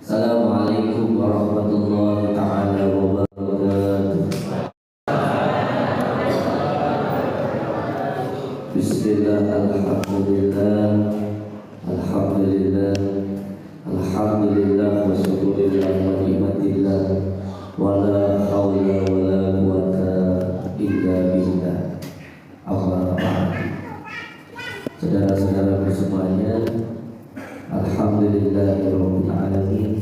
Assalamualaikum warahmatullahi taala wabarakatuh. Bismillah, alhamdulillah, alhamdulillah, alhamdulillah, wa syukurillah wa ni'matillah, wa la hawla wa la quwata illa billah. Amma ba'd. Saudara-saudara semuanya, alhamdulillahirabbil alamin.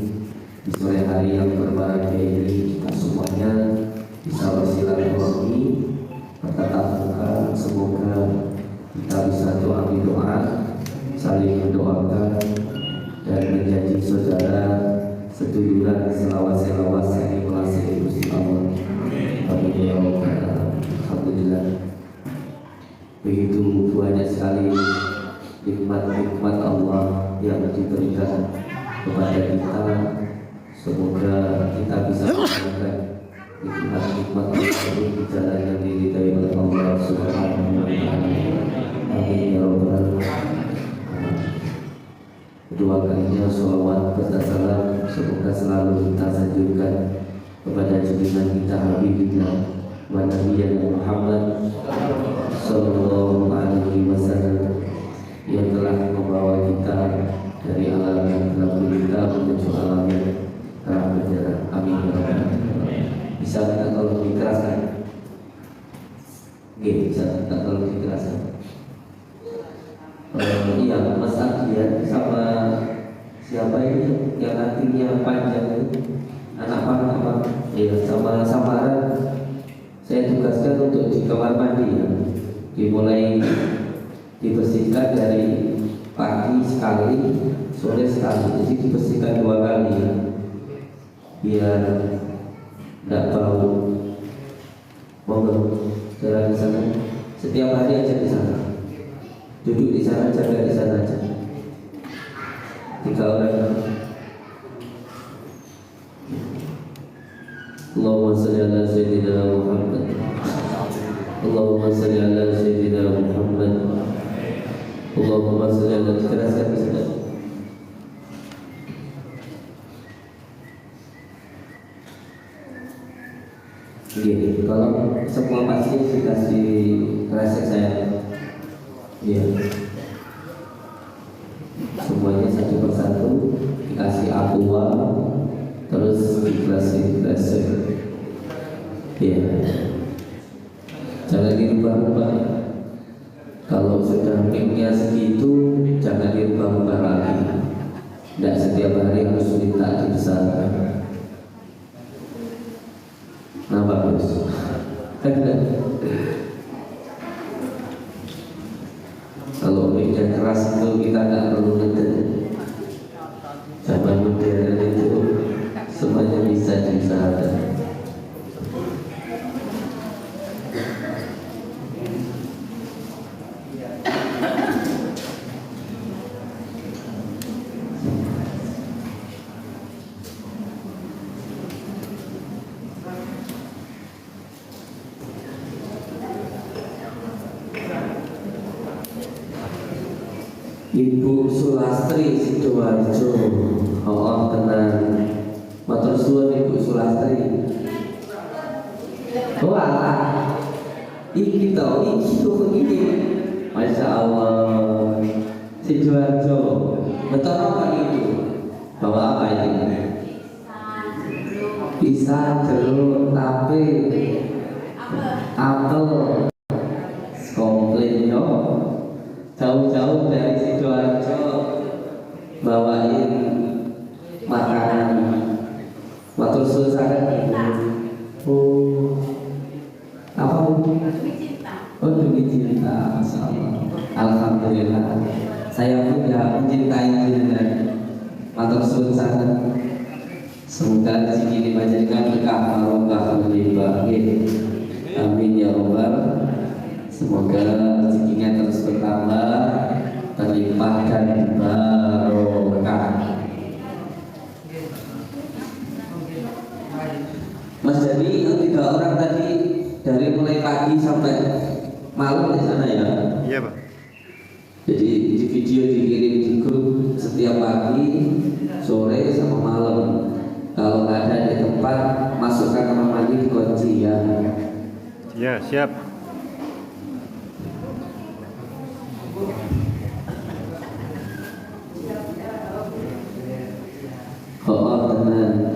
Di sore hari yang berbahagia ini kita semuanya bisa bersilaturahmi, bertatap muka. Semoga kita bisa doa, saling mendoakan dan menjadi saudara seduluran selawas-selawas yang dimulai Gusti Allah. Amin ya rabbal alamin. Alhamdulillah. Begitu banyak sekali nikmat-nikmat Allah yang diberikan kepada kita. Semoga kita bisa melakukan nikmat-nikmat Allah ini di jalan yang diridai oleh Allah Subhanahu wa Ta'ala. Amin ya rabbal alamin. Kedua kalinya sholawat serta salam semoga selalu kita sanjungkan kepada junjungan kita Habibina wa Nabiyyina Muhammad sallallahu alaihi wasallam yang telah membawa kita dari alam yang gelap gulita menuju alam yang terang benderang. Amin ya rabbal alamin. Bisa kita tolong dikeraskan? Oke, bisa kita tolong dikeraskan? Iya, Mas Adian sama siapa ini yang nantinya panjang itu? Anak apa? Iya, sama Samaran. Saya tugaskan untuk di kamar mandi ya. Dimulai dibersihkan dari pagi sekali, sore sekali. Jadi dibersihkan 2 kali ya, biar tidak bau. Monggo, jalan di sana. Setiap hari aja di sana. Duduk di sana, jaga di sana aja. 3 orang. Allahumma shalli ala sayyidina Muhammad. Allahumma shalli ala sayyidina Muhammad. Allahumma shalli ala sayyidina Muhammad. Oke, kalau semua pasien dikasih resep saya. Iya. Semuanya satu persatu dikasih aqua, terus dikasih resep. Iya. Jangan dirubah-rubah. Kalau sudah mic-nya segitu, jangan dirubah-rubah lagi. Tidak setiap hari harus minta dibesarkan. Nah bagus. Kalau mic-nya keras itu kita tidak perlu ngedet. Zaman modern itu semuanya bisa diusahakan. Ibu Sulastri Sidoarjo. Oh tenang. Matur suwun Ibu Sulastri. Wah, iki begini. Masya Allah. Sidoarjo. Betul apa itu? Bawa apa ini? Pisang, jeruk, tape, apel, komplain yo. Jauh-jauh dari Sidoarjo bawain makanan. Matur suwun sangat. Oh, apa bu? Oh, demi cinta, Masya Allah. Alhamdulillah. Saya pun ya mencintai jenengan. Matur suwun sangat. Semoga rezeki dipanjangkan berkah barokah berlimpah. Amin ya rabbal. Semoga rezekinya terus bertambah, berlimpah dan barokah. Mas Jadi 3 orang tadi dari mulai pagi sampai malam di sana ya? Iya Pak. Jadi di video dikirim di grup setiap pagi, sore sama malam. Ya, siap. Oh, tenang.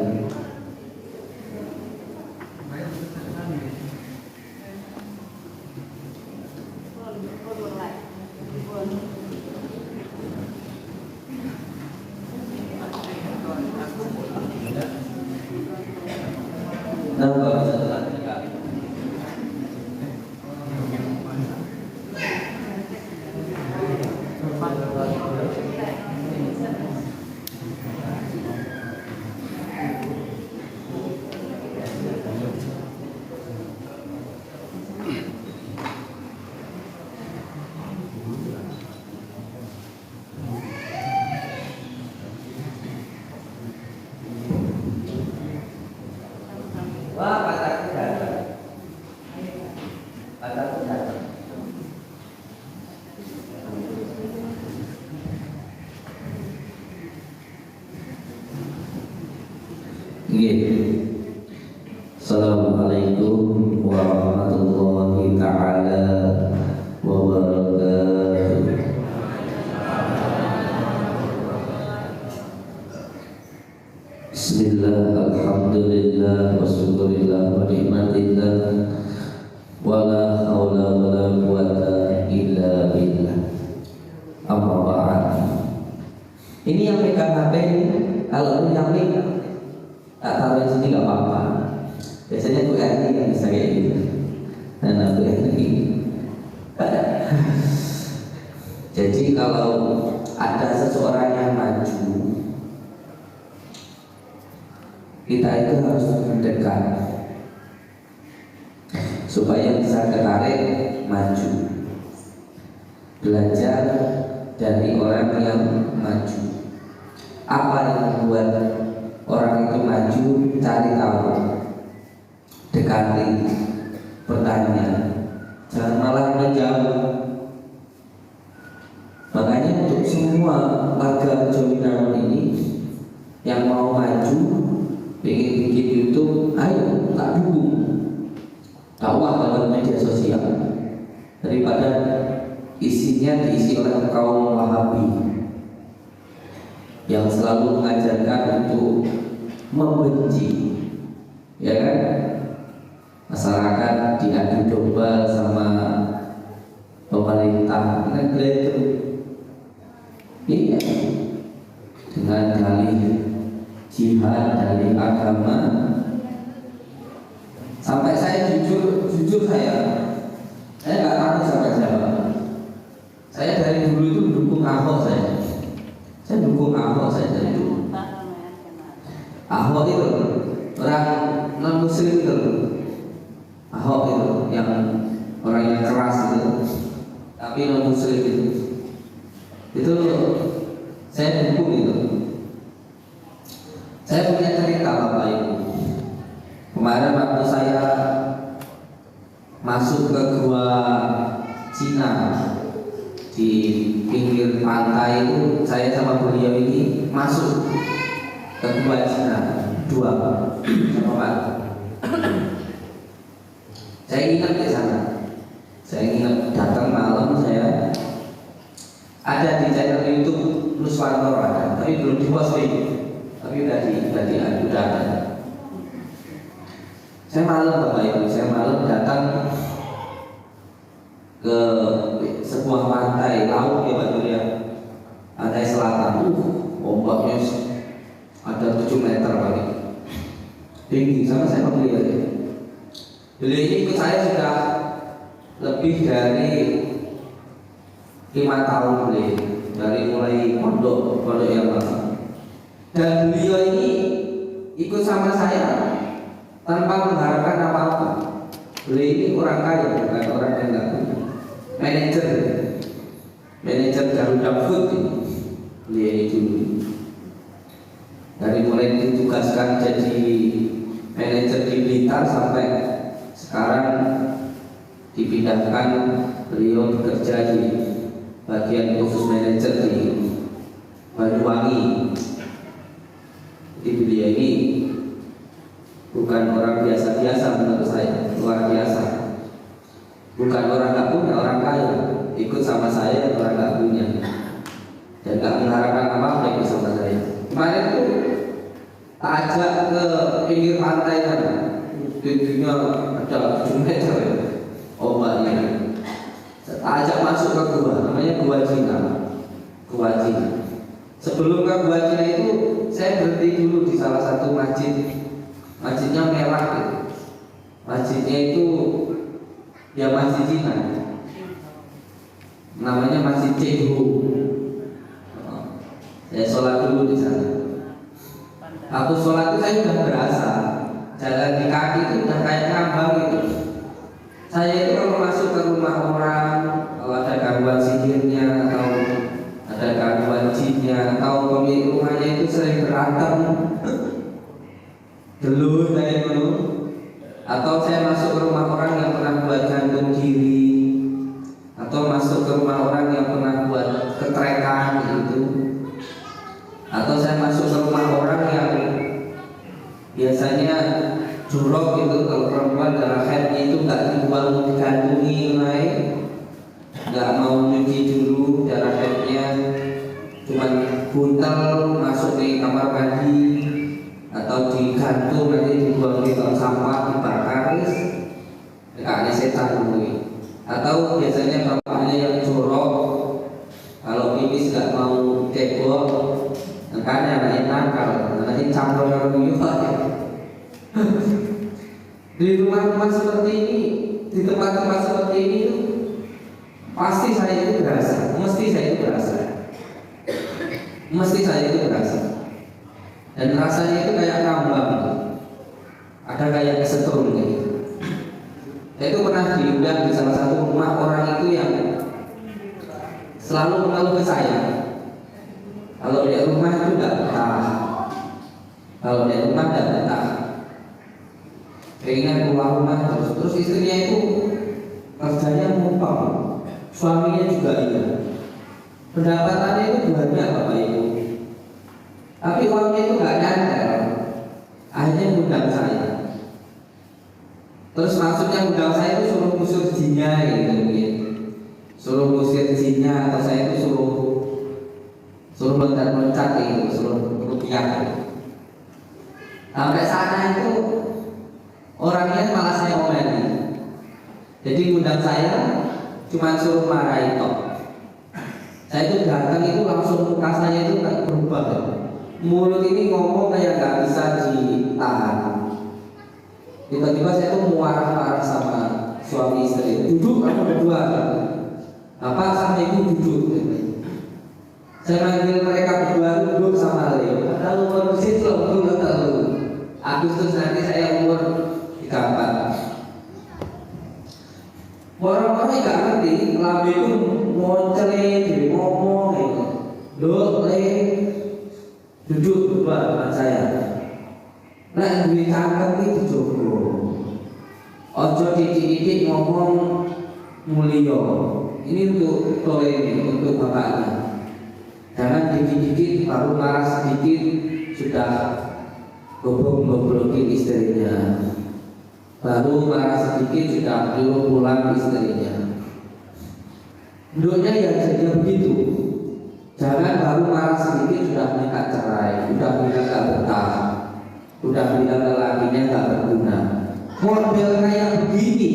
Wah, kataku datang. Kataku datang. Assalamualaikum warahmatullahi ta'ala wabarakatuh. Bismillah, alhamdulillah, wassyukurillah, wa ni'matillah, wa la hawla wa la quwata illa billah. Amma ba'd. Ini yang pegang HP, kalau yang pegang tak taruh di sini gak apa-apa. Biasanya Bu Erni yang bisa kayak gitu. Dan Bu Erni. Jadi kalau ada seseorang yang maju, kita itu harus mendekat supaya bisa ketarik maju. Belajar dari orang yang maju. Apa yang membuat orang itu maju? Cari tahu, dekati, bertanya, jangan malah menjauh. Makanya untuk semua warga Jomina ini yang mau maju, ingin bikin YouTube, ayo tak dukung dakwah lewat media sosial daripada isinya diisi oleh kaum Wahabi yang selalu mengajarkan untuk membenci, ya kan? Masyarakat diadu domba sama pemerintah, kan itu, iya, dengan dalih jihad dari agama. Sampai saya jujur saya nggak tahu sampai siapa. Saya dari dulu itu mendukung Ahok. Saya dukung Ahok saya dari dulu. Ahok itu orang non muslim itu. Ahok itu yang orang yang keras itu, tapi non muslim itu saya dukung itu. Saya punya cerita Bapak Ibu. Kemarin waktu saya masuk ke gua Cina di pinggir pantai itu, saya sama beliau ini masuk ke gua Cina dua sama Pak. Saya ingat di sana. Saya ingat datang malam, saya ada di channel YouTube Nuswantoro ada, tapi belum diposting. Tapi udah ada. Saya malam Bapak Ibu, saya malam datang ke sebuah pantai laut ya Pak Surya, pantai selatan. Ombaknya ada 7 meter Pak, tinggi. Sama saya beliau. Beliau ini ikut saya sudah lebih dari 5 tahun beliau, dari mulai pondok yang lama. Dan beliau ini ikut sama saya tanpa mengharapkan apa-apa. Beliau ini orang kaya, bukan orang yang nggak punya. Manajer Garuda Food ini. Beliau ini dulu. Dari mulai ditugaskan jadi manajer di Blitar sampai sekarang dipindahkan, beliau bekerja di bagian khusus manajer di Banyuwangi. Jadi beliau ini bukan orang biasa-biasa menurut saya, luar biasa. Bukan orang nggak punya, orang kaya ikut sama saya yang orang nggak punya dan nggak mengharapkan apa-apa ikut sama saya. Kemarin tuh tak ajak ke pinggir pantai sana, tingginya ada 7 meter ya, ombaknya. Tak ajak masuk ke gua, namanya Gua Cina. Gua Cina. Sebelum ke Gua Cina itu saya berhenti dulu di salah satu masjid. Masjidnya merah gitu. Masjidnya itu ya masjid Cina, namanya Masjid Cengho. Saya sholat dulu di sana. Aku sholat itu saya sudah berasa jalan di kaki itu udah kayak ngambang gitu. Saya itu kalau masuk ke rumah orang, kalau ada gangguan sihirnya atau ada gangguan jinnya atau pemilik rumahnya itu sering berantem dulu saya dulu. Atau saya masuk ke rumah orang yang pernah buat gantung diri, atau masuk ke rumah orang yang pernah buat ketrekan gitu, atau saya masuk ke rumah orang yang biasanya jorok gitu, kalau perempuan darah haidnya itu nggak dibuang digantungi naik, nggak mau nyuci dulu darah haidnya, cuman buntel masuk di kamar mandi atau digantung nanti dibuang di tong sampah dibakar, kayaknya setan dulu. Atau biasanya bapaknya yang jorok, kalau pipis nggak mau cebok, makanya anaknya nakal, anaknya campur dengan buyut. Di rumah-rumah seperti ini, di tempat-tempat seperti ini tuh, pasti saya itu berasa, mesti saya itu berasa, mesti saya itu berasa. Dan rasanya itu kayak ngambang, ada kayak kesetrum gitu. Saya itu pernah diundang di salah satu rumah orang itu yang selalu mengeluh ke saya, kalau di rumah itu nggak betah, kalau di rumah nggak betah, pengen keluar rumah terus istrinya itu kerjanya mumpang, suaminya juga iya, pendapatannya itu banyak bapak ibu, tapi uangnya itu nggak nyantel. Akhirnya ngundang saya. Terus maksudnya ngundang saya itu suruh ngusir jinnya gitu mungkin. Suruh ngusir jinnya atau saya itu suruh loncat-loncat gitu, suruh rupiah gitu. Sampai sana itu orangnya malah saya omeli. Jadi ngundang saya cuma suruh marahin tok. Saya itu datang itu langsung muka saya itu kayak berubah ya. Mulut ini ngomong kayak gak bisa ditahan. Tiba-tiba saya tuh marah-marah sama suami istri. Duduk kamu berdua. Bapak sama ibu duduk. Saya manggil mereka berdua duduk sama Leo. Padahal umur situ belum tahu. Agustus nanti saya umur 34. Orang-orang gak ngerti, lambe itu ngoncele, jadi ngomong gitu. Duduk, duduk berdua dengan saya. Nah, duit cangkem itu jogo. Ojo titik-titik ngomong mulio. Ini untuk tole ini, untuk bapaknya. Jangan dikit-dikit baru marah sedikit sudah goblok-goblokin istrinya. Baru marah sedikit sudah nyuruh pulang istrinya. Duduknya ya jadi begitu. Jangan baru marah sedikit sudah minta cerai, sudah bilang gak betah, sudah bilang lelakinya gak berguna. Model kayak begini,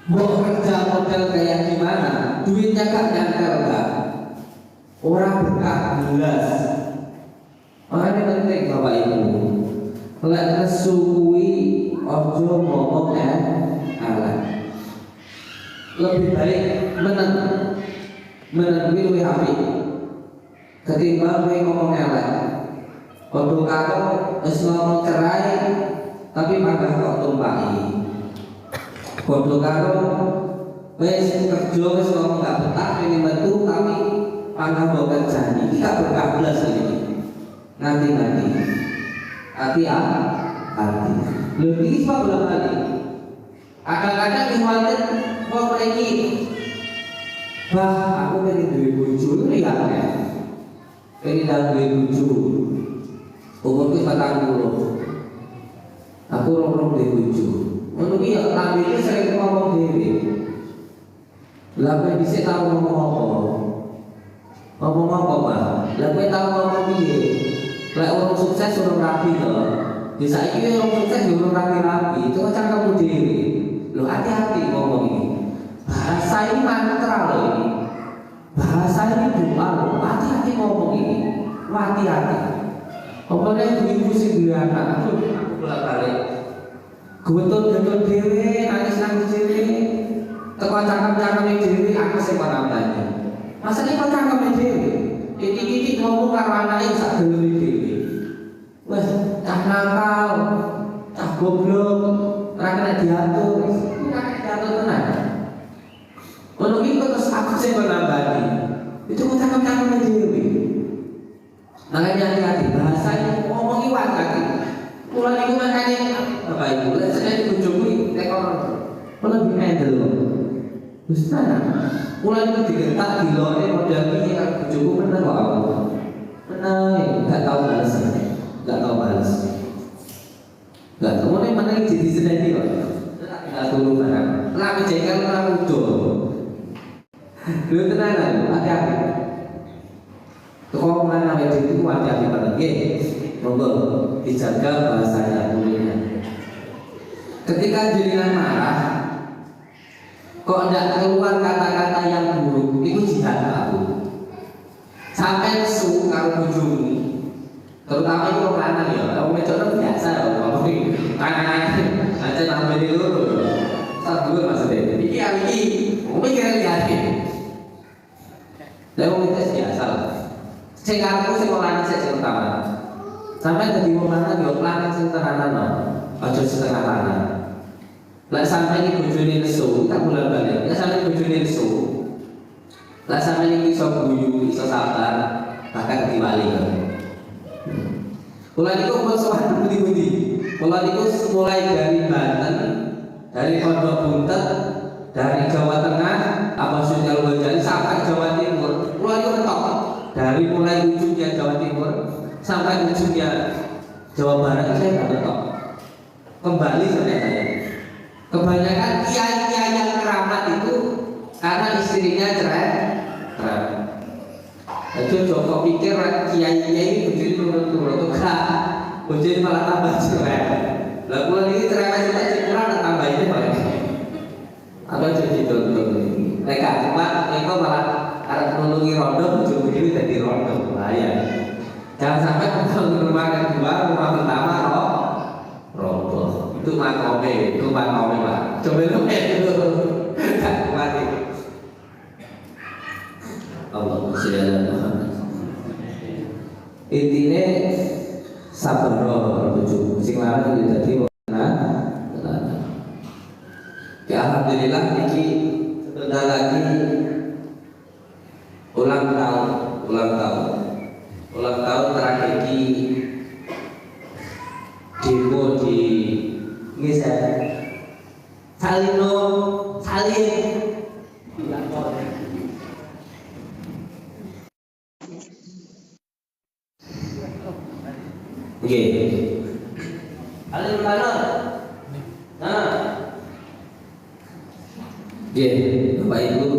mau kerja model kayak gimana, duitnya kan nyantel gak? Orang berkah jelas. Makanya penting Bapak Ibu, lek nesukui ojo ngomong alat. Lebih baik menentukan luwih apik ketimbang kowe ngomong elek. Padha karo wis ngomong cerai tapi malah kok tumpaki. Padha karo wis kerja wis ngomong gak betah pengen metu tapi panah mbok kerjani. Iki gak berkah blas iki. Nanti hati. Lho iki sebab bola balik. Kadang-kadang ikhwatin kok mriki bah, aku pengen duwe bojo lihat ya. Pengen duwe bojo. Umurku 40. Aku rong duwe bojo. Ngono ki ya lambene sering ngomong dhewe. Lah kowe dhisik tau ngomong apa? Ngomong apa, Pak? Lah kowe tau ngomong piye? Lek orang sukses urung rapi to. Di saiki orang sukses yo urung rapi-rapi. Itu kan kamu dhewe. Lho hati-hati ngomong ini. Bahasa ini mantra loh ini. Bahasa ini doa loh. Hati-hati ngomong ini. Hati-hati. Pokoknya ibu sing duwe anak, aku bolak-balik. Gotong-gotong dhewe, nangis-nangis dhewe. Teko cangkem-cangkeme dhewe aku sing menambani. Masane kok cangkeme dhewe. Titik-titik ngomong karo anake sak geleme dhewe. Wes cah nakal, cah goblok, ora kena diatur. Ora kena diatur tenan. Ono iki terus aku sing menambani. Itu kok cangkem-cangkeme dhewe. Makanya hati-hati bahasanya ngomongi hati. Pulau itu makanya apa itu? Saya dikunjungi ekor lebih medel. Ustaz, pulau itu digentak di luar modal ini kan cukup benar kok aku. Benar, nggak tahu balas, nggak tahu balas, nggak tahu mana yang jadi sedih kok. Nggak turun barang. Lagi jengkel orang udah. Lu tenang, hati-hati. Tukang mana wajib itu hati-hati banget, monggo dijaga bahasanya mulutnya. Ketika jenengan marah, kok tidak keluar kata-kata yang buruk, itu jihad aku. Sampai su karo bojomu, terutama itu orang lanang ya, orang wedok biasa ya, ngomong tangan aja nambah dulu, satu dua maksudnya. Iki hari ini, mungkin kira lihatin, lalu kita biasa lah. Saya ngaku sing ora sik sing utama. Sampai dadi wong lanang yo lanang sing tenanan no. Aja setengah lanang. Lah sampai iki bojone nesu, tak bulan balik. Lah sampai bojone nesu. Lah sampai iki iso guyu, iso sabar, bahkan diwali. Kula niku pun sowan pundi-pundi. Kula niku mulai dari Banten, dari Pondok Buntet, dari Jawa Tengah, Abah Sujal Ghazali sampai Jawa Timur. Kula niku mentok. Dari mulai ujungnya Jawa Timur sampai ujungnya Jawa Barat saya nggak betul. Kembali saya. Kebanyakan kiai-kiai yang keramat itu karena istrinya cerai. Jadi Joko pikir kiai-kiai bujuni turun-turun enggak, bujuni malah tambah cerai. Lalu ini cerai kita kurang tambah ini malah. Atau jadi turun-turun. Mereka cuma mereka malah harus menunggu rondo, ujung-ujungnya jadi rondo, bahaya. Jangan sampai membangun rumah kedua, rumah pertama rondo. Itu makome Pak. Coba lu tak mati. Allahumma sholli ala Muhammad. Intine sabar bojo. Sing larang itu dadi ya alhamdulillah iki sebentar lagi ulang tahun tragedi demo di Salim Alin-alin. Bapak Ibu,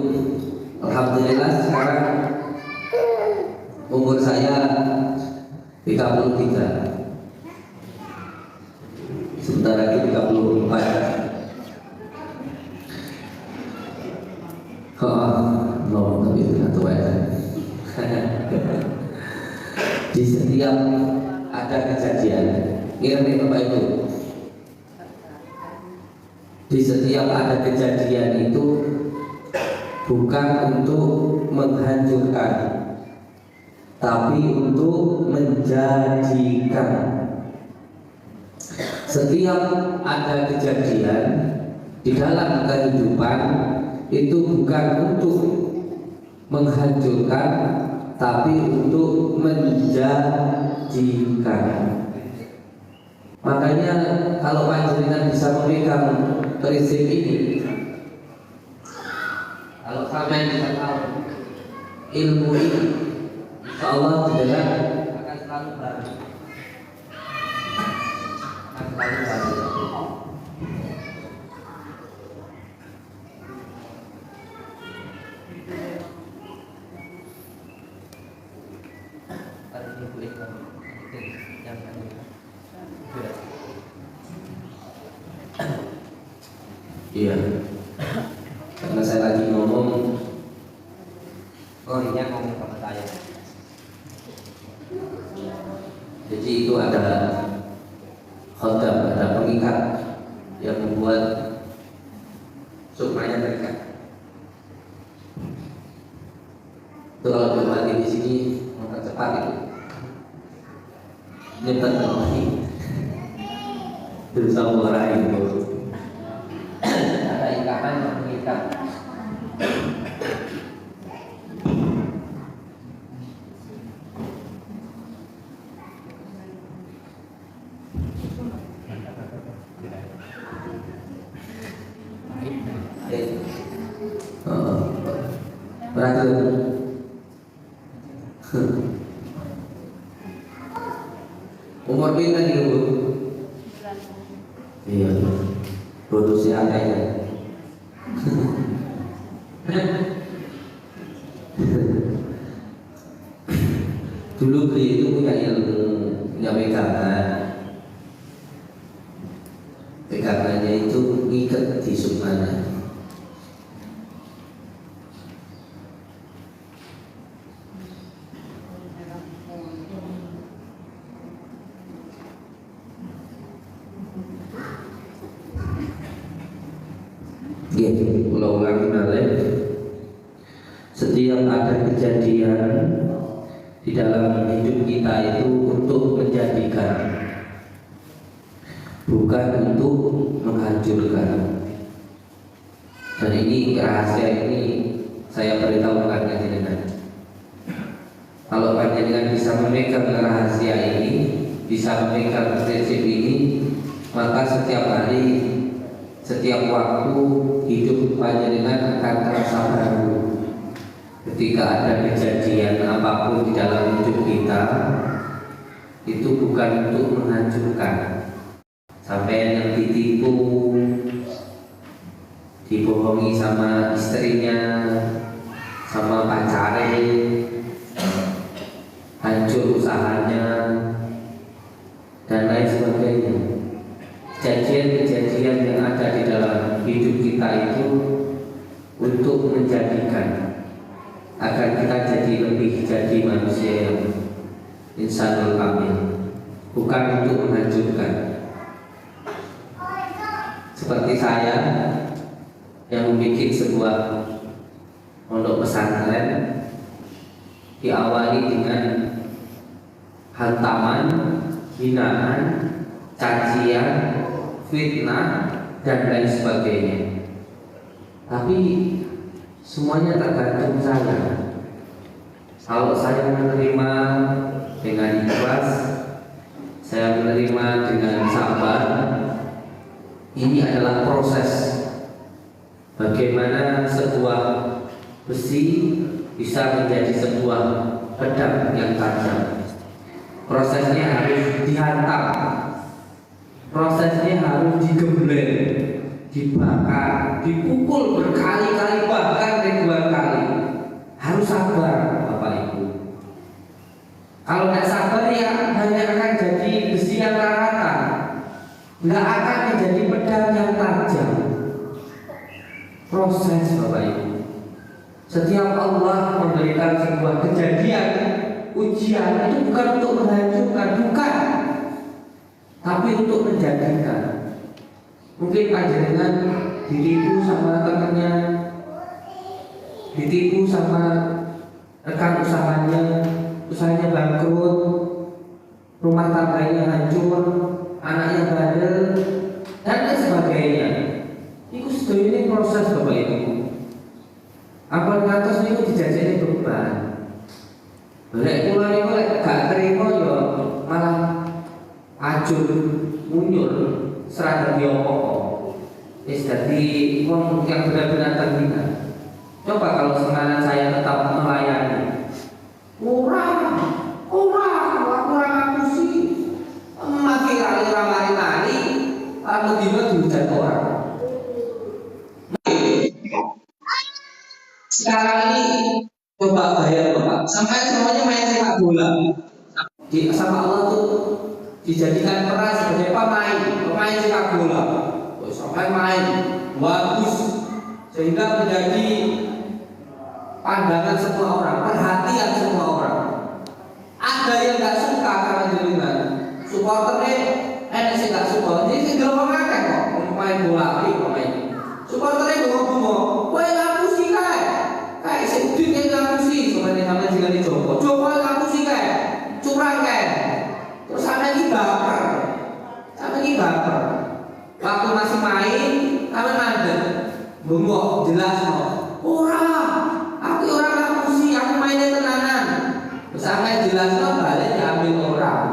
alhamdulillah sekarang umur saya 33. Sebentar lagi 34. No, tapi tidak tua ya. Di setiap ada kejadian, ini Bapak Ibu, di setiap ada kejadian itu bukan untuk menghancurkan, tapi untuk menjadikan. Setiap ada kejadian di dalam kehidupan itu bukan untuk menghancurkan, tapi untuk menjadikan. Makanya kalau panjenengan bisa memegang prinsip ini, kalau sampai bisa tahu ilmu ini, Allah tidak akan selalu baru. Iya. Karena saya lagi ngomong, dia ngomong sama saya. jadi itu ada khodam, ada pengikat yang membuat supaya terikat. Itu kalau bermati di sini mempercepat itu, nyebat lagi, berusaha mengarahi itu. Ada ikatan yang mengikat. Berarti umur pintar nih Bu? Iya, produksi ada ya. Dulu beliau itu punya ilmu, punya pegangan. Pegangannya itu ngikat di sunnah. Kalau ulangi balik, setiap ada kejadian di dalam hidup kita itu untuk menjadikan, bukan untuk menghancurkan. Dan ini rahasia ini saya beritahukan ke jenengan. Kalau panjenengan bisa memegang rahasia ini, bisa memegang prinsip ini, maka setiap hari, setiap waktu hidup panjenengan akan terasa baru. Ketika ada kejadian apapun di dalam hidup kita, itu bukan untuk menghancurkan. Sampai yang ditipu, dibohongi sama istrinya, sama pacarnya, hancur usahanya, dan lain sebagainya. Kejadian-kejadian yang ada di dalam hidup kita itu untuk menjadikan agar kita jadi manusia yang insanul kamil, bukan untuk menghancurkan. Seperti saya yang membuat sebuah pondok pesantren, diawali dengan hantaman, hinaan, cacian, fitnah, dan lain sebagainya. Tapi semuanya tergantung saya. Kalau saya menerima dengan ikhlas, saya menerima dengan sabar, ini adalah proses bagaimana sebuah besi bisa menjadi sebuah pedang yang tajam. Prosesnya harus dihantam, prosesnya harus digembleng, dibakar, dipukul berkali-kali, bahkan ribuan kali. Harus sabar Bapak Ibu. Kalau tidak sabar ya hanya akan jadi besi yang rata, nggak akan menjadi pedang yang tajam. Proses Bapak Ibu. Setiap Allah memberikan sebuah kejadian, ujian, itu bukan untuk menghancurkan, bukan, tapi untuk menjadikan. Mungkin panjenengan ditipu sama temannya, ditipu sama rekan usahanya bangkrut, rumah tangganya hancur, anaknya bandel, dan lain sebagainya. Itu sudah ini proses Bapak Ibu. Apa ngatos niku dijajani beban. Lek kula niku lek gak terima ya malah ajur munyur seragam yo apa. Wis dadi wong yang benar-benar terhina. Coba kalau sekarang saya tetap melayani. Kurang aku sih. Makin lari-lari lalu tiba dihujat orang. Sekarang ini coba bayar Bapak, sampai semuanya main sepak bola. sama Allah tuh dijadikan peran sebagai pemain sepak bola. Sampai main bagus sehingga menjadi pandangan semua orang, perhatian semua orang. Ada yang nggak suka sama jenengan, supporternya enak sih nggak suka. Jadi sih gampang akeh kok pemain bola pemain. Supporternya ngomong, "Kowe ngapusi kae." Kayak sedih yang ngapusi, sama juga di Joko. Joko ngapusi kae. Curang kae. Terus sampe iki baper. Waktu masih main, kami mandek. Bengok jelas kok. Ora, aku ora ngapusi, aku mainnya tenanan. Terus sampai jelas kok balik diambil orang.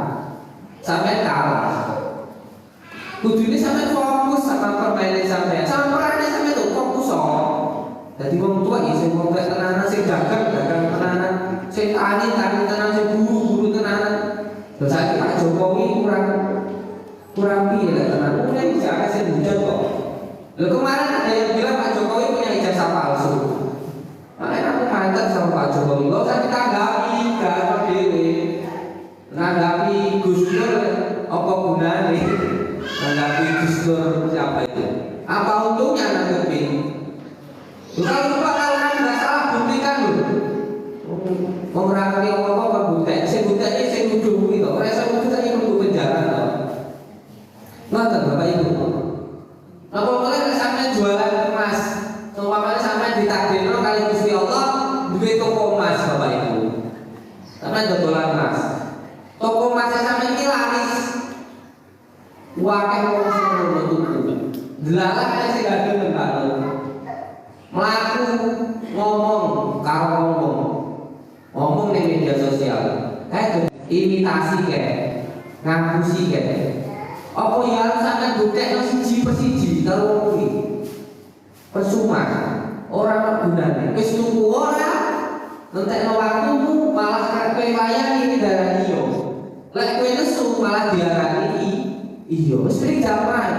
Sampai kalah. Kudune sampai fokus sama permainan sampai, sama perannya sampai tuh fokus kok. Jadi wong tua ya sing wong gak tenanan, sing dagang tenanan, sing tani tenanan, sing buru tenanan. Terus saya Pak Jokowi kurang piye lah tenan. Mulai bicara sing hujan kok. Lalu kemarin ada yang bilang Pak Jokowi punya ijazah palsu. Makanya aku mantap sama Pak Jokowi. Gak usah ditanggapi, gak dewe. Nanggapi Gus Dur apa gunanya? Nanggapi Gus Dur siapa itu? Apa untungnya nanggapi? Kalau kan nggak salah buktikan loh. Mengurangi apa bukti. Saya buktinya saya nuduh gitu. Orang saya nuduh saya perlu penjara loh. Nonton Bapak Ibu. Apa boleh sampai jualan emas? Umpamanya sampai ditakdirkan kali Gusti Allah duit toko emas Bapak Ibu. Sampai dodolan emas. Toko emasnya sampai ini laris. Wakil wong sing ngono tuku. Delalah kaya sing gak gelem karo. Melaku ngomong karo ngomong di media sosial kayak imitasi kayak ngapusi kayak apa ya harus sampai bukti siji persiji karo kuwi percuma orang gunane wis tuku ora entekno waktumu malah karepe layani iki darani yo lek kowe nesu malah diarani iya wis sering jaman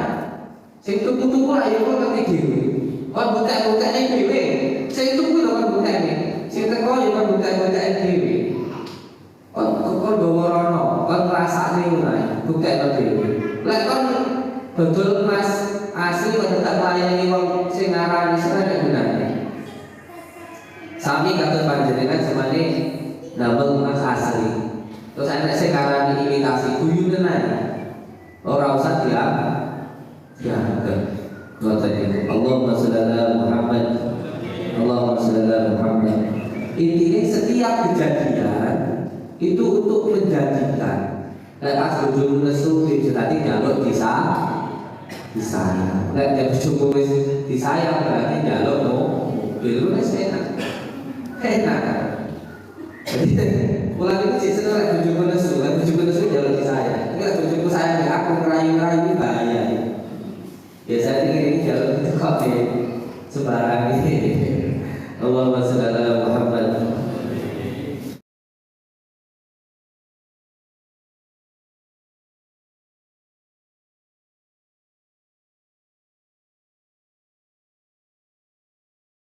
sing tuku-tuku ayo kok ngerti dhewe. Kon butek-butekne dhewe. Sing tuku lho kon butekne. Sing teko ya kon butek-butekne dhewe. Kon nggawa rono, kon ngrasakne ngono. Butekno dhewe. Lek kon dodol emas asli kok tetep layani wong sing ngarani sira gunane. Sami kados panjenengan semane ndamel emas asli. Terus ana sing ngarani imitasi guyu tenan. Ora usah dianggap. Allahumma shalli ala Muhammad. Allahumma shalli ala Muhammad. Intinya setiap kejadian itu untuk menjadikan. Pas bojomu nesu dijelati njaluk disayang. Lek bojomu wis disayang berarti njaluk mobil wis enak. Jadi pulang itu sih seneng bojomu nesu njaluk disayang. Nek bojomu sayang aku ngerayu-ngerayu bahaya. Biasanya ini jalur itu kok sembarang ini. Allahumma shalli ala Muhammad.